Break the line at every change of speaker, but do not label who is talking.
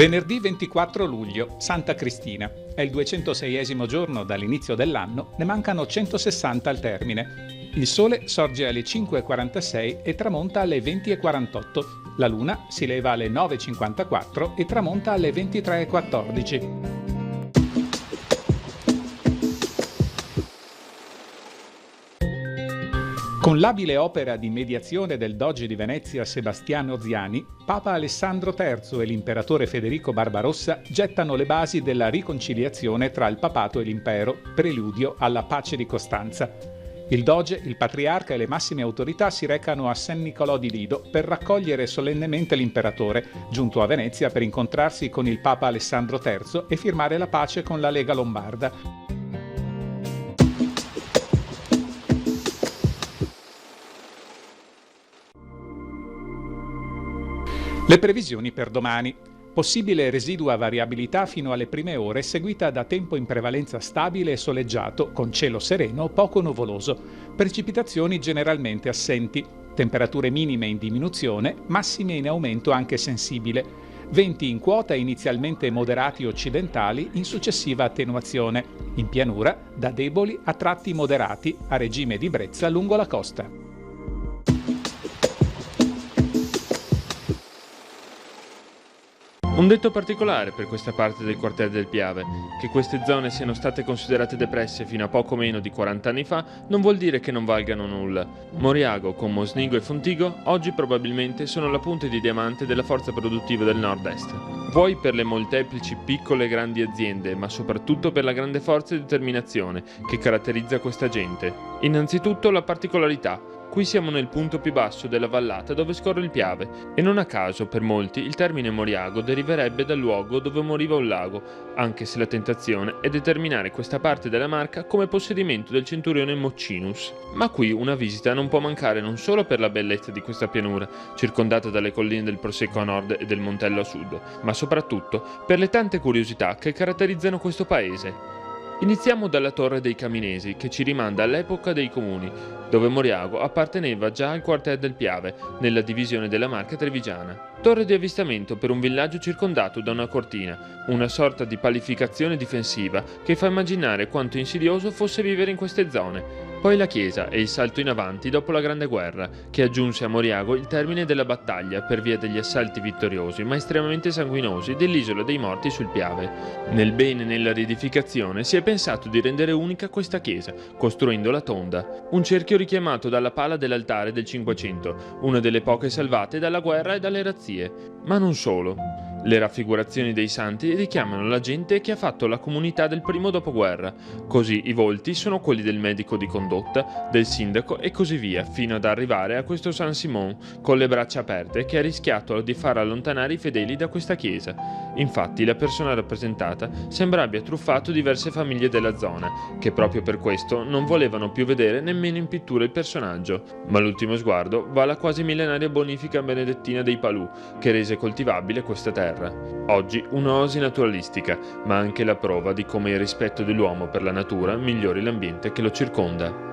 Venerdì 24 luglio, Santa Cristina. È il 206esimo giorno dall'inizio dell'anno, ne mancano 160 al termine. Il sole sorge alle 5:46 e tramonta alle 20:48. La luna si leva alle 9:54 e tramonta alle 23:14. Con l'abile opera di mediazione del Doge di Venezia Sebastiano Ziani, Papa Alessandro III e l'imperatore Federico Barbarossa gettano le basi della riconciliazione tra il papato e l'impero, preludio alla pace di Costanza. Il Doge, il patriarca e le massime autorità si recano a San Nicolò di Lido per raccogliere solennemente l'imperatore, giunto a Venezia per incontrarsi con il Papa Alessandro III e firmare la pace con la Lega Lombarda. Le previsioni per domani. Possibile residua variabilità fino alle prime ore, seguita da tempo in prevalenza stabile e soleggiato, con cielo sereno o poco nuvoloso. Precipitazioni generalmente assenti. Temperature minime in diminuzione, massime in aumento anche sensibile. Venti in quota inizialmente moderati occidentali, in successiva attenuazione. In pianura, da deboli a tratti moderati, a regime di brezza lungo la costa.
Un detto particolare per questa parte del quartiere del Piave: che queste zone siano state considerate depresse fino a poco meno di 40 anni fa non vuol dire che non valgano nulla. Moriago, con Mosnigo e Fontigo, oggi probabilmente sono la punta di diamante della forza produttiva del nord-est. Vuoi per le molteplici piccole e grandi aziende, ma soprattutto per la grande forza e determinazione che caratterizza questa gente. Innanzitutto la particolarità. Qui siamo nel punto più basso della vallata dove scorre il Piave e non a caso, per molti, il termine Moriago deriverebbe dal luogo dove moriva un lago, anche se la tentazione è determinare questa parte della Marca come possedimento del centurione Moccinus. Ma qui una visita non può mancare non solo per la bellezza di questa pianura, circondata dalle colline del Prosecco a nord e del Montello a sud, ma soprattutto per le tante curiosità che caratterizzano questo paese. Iniziamo dalla Torre dei Caminesi, che ci rimanda all'epoca dei Comuni, dove Moriago apparteneva già al quartier del Piave, nella divisione della Marca trevigiana. Torre di avvistamento per un villaggio circondato da una cortina, una sorta di palificazione difensiva che fa immaginare quanto insidioso fosse vivere in queste zone. Poi la chiesa e il salto in avanti dopo la Grande Guerra, che aggiunse a Moriago il termine della battaglia per via degli assalti vittoriosi ma estremamente sanguinosi dell'Isola dei Morti sul Piave. Nel bene e nella riedificazione si è pensato di rendere unica questa chiesa, costruendo la tonda, un cerchio richiamato dalla pala dell'altare del Cinquecento, una delle poche salvate dalla guerra e dalle razzie. Ma non solo. Le raffigurazioni dei santi richiamano la gente che ha fatto la comunità del primo dopoguerra, così i volti sono quelli del medico di condotta, del sindaco e così via, fino ad arrivare a questo San Simon con le braccia aperte che ha rischiato di far allontanare i fedeli da questa chiesa. Infatti la persona rappresentata sembra abbia truffato diverse famiglie della zona, che proprio per questo non volevano più vedere nemmeno in pittura il personaggio, ma l'ultimo sguardo va alla quasi millenaria bonifica benedettina dei Palù, che rese coltivabile questa terra. Oggi un'oasi naturalistica, ma anche la prova di come il rispetto dell'uomo per la natura migliori l'ambiente che lo circonda.